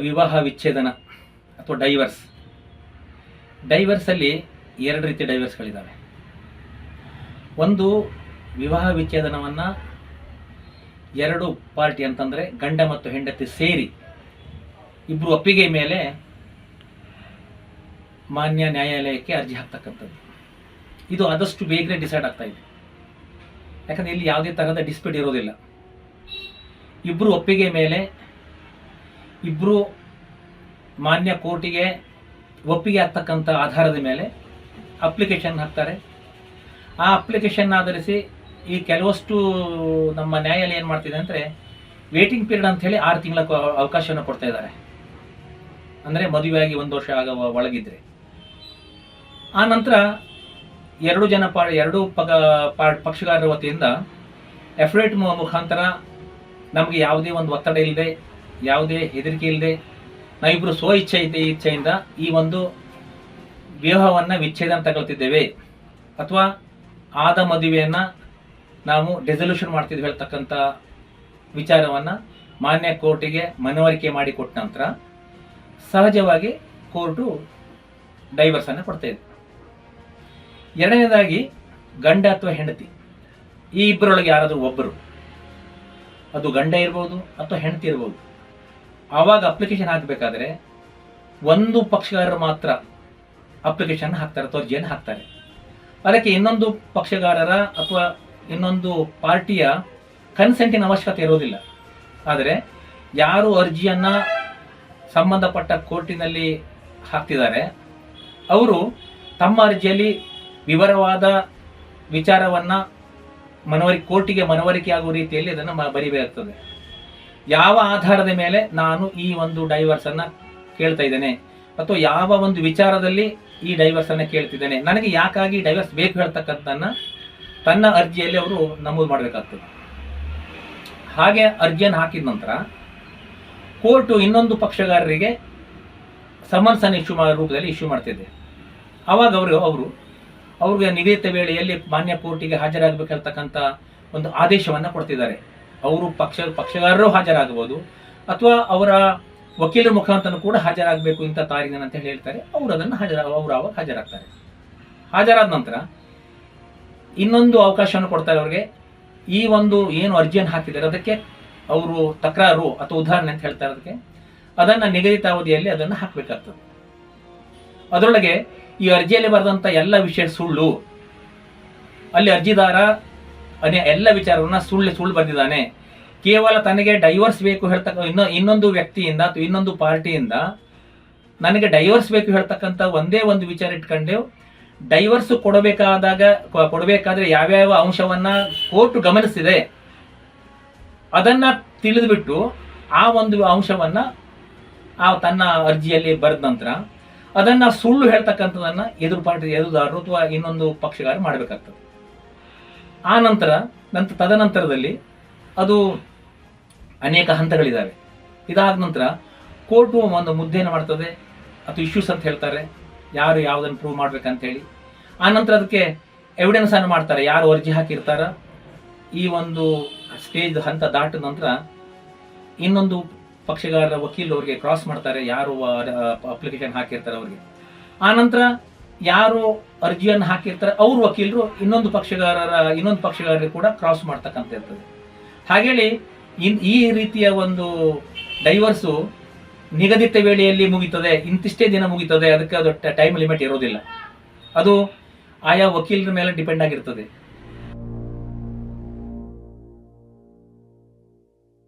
ವಿವಾಹ ವಿಚ್ಛೇದನ ಅಥವಾ ಡೈವರ್ಸಲ್ಲಿ ಎರಡು ರೀತಿ ಡೈವರ್ಸ್ಗಳಿದ್ದಾವೆ. ಒಂದು ವಿವಾಹ ವಿಚ್ಛೇದನವನ್ನು ಎರಡು ಪಾರ್ಟಿ ಅಂತಂದರೆ ಗಂಡ ಮತ್ತು ಹೆಂಡತಿ ಸೇರಿ ಇಬ್ಬರು ಒಪ್ಪಿಗೆ ಮೇಲೆ ಮಾನ್ಯ ನ್ಯಾಯಾಲಯಕ್ಕೆ ಅರ್ಜಿ ಹಾಕ್ತಕ್ಕಂಥದ್ದು. ಇದು ಆದಷ್ಟು ಬೇಗನೆ ಡಿಸೈಡ್ ಆಗ್ತಾ ಇದೆ. ಯಾಕಂದರೆ ಇಲ್ಲಿ ಯಾವುದೇ ತರಹದ ಡಿಸ್ಪ್ಯೂಟ್ ಇರೋದಿಲ್ಲ. ಇಬ್ಬರು ಒಪ್ಪಿಗೆ ಮೇಲೆ ಇಬ್ಬರು ಮಾನ್ಯ ಕೋರ್ಟಿಗೆ ಒಪ್ಪಿಗೆ ಆಗ್ತಕ್ಕಂಥ ಆಧಾರದ ಮೇಲೆ ಅಪ್ಲಿಕೇಶನ್ ಹಾಕ್ತಾರೆ. ಆ ಅಪ್ಲಿಕೇಶನ್ ಆಧರಿಸಿ ಈ ಕೆಲವಷ್ಟು ನಮ್ಮ ನ್ಯಾಯಾಲಯ ಏನು ಮಾಡ್ತಿದೆ ಅಂದರೆ ವೇಟಿಂಗ್ ಪೀರಿಯಡ್ ಅಂತ ಹೇಳಿ 6 ತಿಂಗಳ ಅವಕಾಶವನ್ನು ಕೊಡ್ತಾ ಇದ್ದಾರೆ. ಅಂದರೆ ಮದುವೆಯಾಗಿ 1 ವರ್ಷ ಒಳಗಿದ್ರೆ ಆ ನಂತರ ಎರಡು ಪಕ್ಷಗಾರರ ವತಿಯಿಂದ ಎಫಿಡೇವಿಟ್ ಮುಖಾಂತರ ನಮಗೆ ಯಾವುದೇ ಒಂದು ಒತ್ತಡ ಇಲ್ಲದೆ, ಯಾವುದೇ ಹೆದರಿಕೆ ಇಲ್ಲದೆ, ನಾವಿಬ್ಬರು ಇಚ್ಛೆಯಿಂದ ಈ ಒಂದು ವಿವಾಹವನ್ನು ವಿಚ್ಛೇದನ ತಗೊಳ್ತಿದ್ದೇವೆ ಅಥವಾ ಆದ ಮದುವೆಯನ್ನು ನಾವು ಡೆಸಲ್ಯೂಷನ್ ಮಾಡ್ತಿದ್ವಿ ಹೇಳ್ತಕ್ಕಂಥ ವಿಚಾರವನ್ನು ಮಾನ್ಯ ಕೋರ್ಟಿಗೆ ಮನವರಿಕೆ ಮಾಡಿಕೊಟ್ಟ ನಂತರ ಸಹಜವಾಗಿ ಕೋರ್ಟು ಡೈವರ್ಸನ್ನು ಕೊಡ್ತಾ ಇದೆ. ಎರಡನೇದಾಗಿ ಗಂಡ ಅಥವಾ ಹೆಂಡತಿ ಈ ಇಬ್ಬರೊಳಗೆ ಯಾರಾದರೂ ಒಬ್ಬರು, ಅದು ಗಂಡ ಇರ್ಬೋದು ಅಥವಾ ಹೆಂಡತಿ ಇರ್ಬೋದು, ಆವಾಗ ಅಪ್ಲಿಕೇಶನ್ ಹಾಕಬೇಕಾದ್ರೆ ಒಂದು ಪಕ್ಷಗಾರರು ಮಾತ್ರ ಅಪ್ಲಿಕೇಶನ್ ಹಾಕ್ತಾರೆ ಅಥವಾ ಅರ್ಜಿಯನ್ನು ಹಾಕ್ತಾರೆ. ಅದಕ್ಕೆ ಇನ್ನೊಂದು ಪಕ್ಷಗಾರರ ಅಥವಾ ಇನ್ನೊಂದು ಪಾರ್ಟಿಯ ಕನ್ಸೆಂಟಿನ ಅವಶ್ಯಕತೆ ಇರೋದಿಲ್ಲ. ಆದರೆ ಯಾರು ಅರ್ಜಿಯನ್ನು ಸಂಬಂಧಪಟ್ಟ ಕೋರ್ಟಿನಲ್ಲಿ ಹಾಕ್ತಿದ್ದಾರೆ ಅವರು ತಮ್ಮ ಅರ್ಜಿಯಲ್ಲಿ ವಿವರವಾದ ವಿಚಾರವನ್ನು ಕೋರ್ಟಿಗೆ ಮನವರಿಕೆ ಆಗುವ ರೀತಿಯಲ್ಲಿ ಅದನ್ನು ಬರೀಬೇಕಾಗ್ತದೆ. ಯಾವ ಆಧಾರದ ಮೇಲೆ ನಾನು ಈ ಒಂದು ಡೈವರ್ಸನ್ನು ಕೇಳ್ತಾ ಇದ್ದೇನೆ ಅಥವಾ ಯಾವ ಒಂದು ವಿಚಾರದಲ್ಲಿ ಈ ಡೈವರ್ಸನ್ನು ಕೇಳ್ತಿದ್ದೇನೆ, ನನಗೆ ಯಾಕಾಗಿ ಡೈವರ್ಸ್ ಬೇಕು ಹೇಳ್ತಕ್ಕಂಥದ್ದನ್ನು ತನ್ನ ಅರ್ಜಿಯಲ್ಲಿ ಅವರು ನಮೂದು ಮಾಡಬೇಕಾಗ್ತದೆ. ಹಾಗೆ ಅರ್ಜಿಯನ್ನು ಹಾಕಿದ ನಂತರ ಕೋರ್ಟು ಇನ್ನೊಂದು ಪಕ್ಷಗಾರರಿಗೆ ಸಮನ್ಸನ್ನು ರೂಪದಲ್ಲಿ ಇಶ್ಯೂ ಮಾಡ್ತಿದೆ. ಆವಾಗ ಅವ್ರಿಗೆ ನಿಗದಿತ ವೇಳೆಯಲ್ಲಿ ಮಾನ್ಯ ಕೋರ್ಟಿಗೆ ಹಾಜರಾಗಬೇಕು ಹೇಳ್ತಕ್ಕಂಥ ಒಂದು ಆದೇಶವನ್ನು ಕೊಡ್ತಿದ್ದಾರೆ. ಅವರು ಪಕ್ಷಗಾರರು ಹಾಜರಾಗಬಹುದು ಅಥವಾ ಅವರ ವಕೀಲರ ಮುಖಾಂತರ ಕೂಡ ಹಾಜರಾಗಬೇಕು ಇಂಥ ತಾರೀಖಿನ ಅಂತ ಹೇಳ್ತಾರೆ. ಅವರು ಅದನ್ನು ಆವಾಗ ಹಾಜರಾಗ್ತಾರೆ. ಹಾಜರಾದ ನಂತರ ಇನ್ನೊಂದು ಅವಕಾಶವನ್ನು ಕೊಡ್ತಾರೆ ಅವ್ರಿಗೆ. ಈ ಒಂದು ಏನು ಅರ್ಜಿಯನ್ನು ಹಾಕಿದ್ದಾರೆ ಅದಕ್ಕೆ ಅವರು ತಕರಾರು ಅಥವಾ ಉದಾಹರಣೆ ಅಂತ ಹೇಳ್ತಾರೆ, ಅದಕ್ಕೆ ಅದನ್ನು ನಿಗದಿತ ಅವಧಿಯಲ್ಲಿ ಅದನ್ನು ಹಾಕಬೇಕಾಗ್ತದೆ. ಅದರೊಳಗೆ ಈ ಅರ್ಜಿಯಲ್ಲಿ ಬರೆದಂಥ ಎಲ್ಲ ವಿಷಯ ಸುಳ್ಳು, ಅಲ್ಲಿ ಅರ್ಜಿದಾರ ಎಲ್ಲ ವಿಚಾರವನ್ನು ಸುಳ್ಳು ಬರೆದಿದ್ದಾನೆ, ಕೇವಲ ತನಗೆ ಡೈವರ್ಸ್ ಬೇಕು ಹೇಳ್ತಕ್ಕ ಇನ್ನೊಂದು ವ್ಯಕ್ತಿಯಿಂದ ಅಥವಾ ಇನ್ನೊಂದು ಪಾರ್ಟಿಯಿಂದ ನನಗೆ ಡೈವರ್ಸ್ ಬೇಕು ಹೇಳ್ತಕ್ಕಂಥ ಒಂದೇ ಒಂದು ವಿಚಾರ ಇಟ್ಕೊಂಡು ಡೈವರ್ಸ್ ಕೊಡಬೇಕಾದ್ರೆ ಯಾವ್ಯಾವ ಅಂಶವನ್ನ ಕೋರ್ಟ್ ಗಮನಿಸಿದೆ ಅದನ್ನ ತಿಳಿದುಬಿಟ್ಟು ಆ ಒಂದು ಅಂಶವನ್ನ ತನ್ನ ಅರ್ಜಿಯಲ್ಲಿ ಬರೆದ ನಂತರ ಅದನ್ನ ಸುಳ್ಳು ಹೇಳ್ತಕ್ಕಂಥದನ್ನ ಎದುರುದಾರರು ಅಥವಾ ಇನ್ನೊಂದು ಪಕ್ಷಗಾರ ಮಾಡಬೇಕಾಗ್ತದೆ. ಆ ತದನಂತರದಲ್ಲಿ ಅದು ಅನೇಕ ಹಂತಗಳಿದ್ದಾವೆ. ಇದಾದ ನಂತರ ಕೋರ್ಟು ಒಂದು ಮುದ್ದೆಯನ್ನು ಮಾಡ್ತದೆ ಅಥವಾ ಇಶ್ಯೂಸ್ ಅಂತ ಹೇಳ್ತಾರೆ, ಯಾರು ಯಾವುದನ್ನು ಪ್ರೂವ್ ಮಾಡ್ಬೇಕಂತ ಹೇಳಿ. ಆ ನಂತರ ಅದಕ್ಕೆ ಎವಿಡೆನ್ಸ್ ಅನ್ನು ಮಾಡ್ತಾರೆ, ಯಾರು ಅರ್ಜಿ ಹಾಕಿರ್ತಾರ ಈ ಒಂದು ಸ್ಟೇಜ್ ಹಂತ ದಾಟಿದ ನಂತರ ಇನ್ನೊಂದು ಪಕ್ಷಗಾರರ ವಕೀಲರು ಅವರಿಗೆ ಕ್ರಾಸ್ ಮಾಡ್ತಾರೆ, ಯಾರು ಅಪ್ಲಿಕೇಶನ್ ಹಾಕಿರ್ತಾರೆ ಅವರಿಗೆ. ಆ ನಂತರ ಯಾರು ಅರ್ಜಿಯನ್ನು ಹಾಕಿರ್ತಾರೆ ಅವ್ರ ವಕೀಲರು ಇನ್ನೊಂದು ಪಕ್ಷಗಾರರಿಗೆ ಕೂಡ ಕ್ರಾಸ್ ಮಾಡ್ತಕ್ಕಂಥ ಇರ್ತದೆ. ಹಾಗೇಳಿ ಈ ರೀತಿಯ ಒಂದು ಡೈವರ್ಸು ನಿಗದಿತ ವೇಳೆಯಲ್ಲಿ ಮುಗಿತದೆ, ಇಂತಿಷ್ಟೇ ದಿನ ಮುಗಿತದೆ, ಅದಕ್ಕೆ ಅದು ಟೈಮ್ ಲಿಮಿಟ್ ಇರೋದಿಲ್ಲ. ಅದು ಆಯಾ ವಕೀಲರ ಮೇಲೆ ಡಿಪೆಂಡ್ ಆಗಿರ್ತದೆ.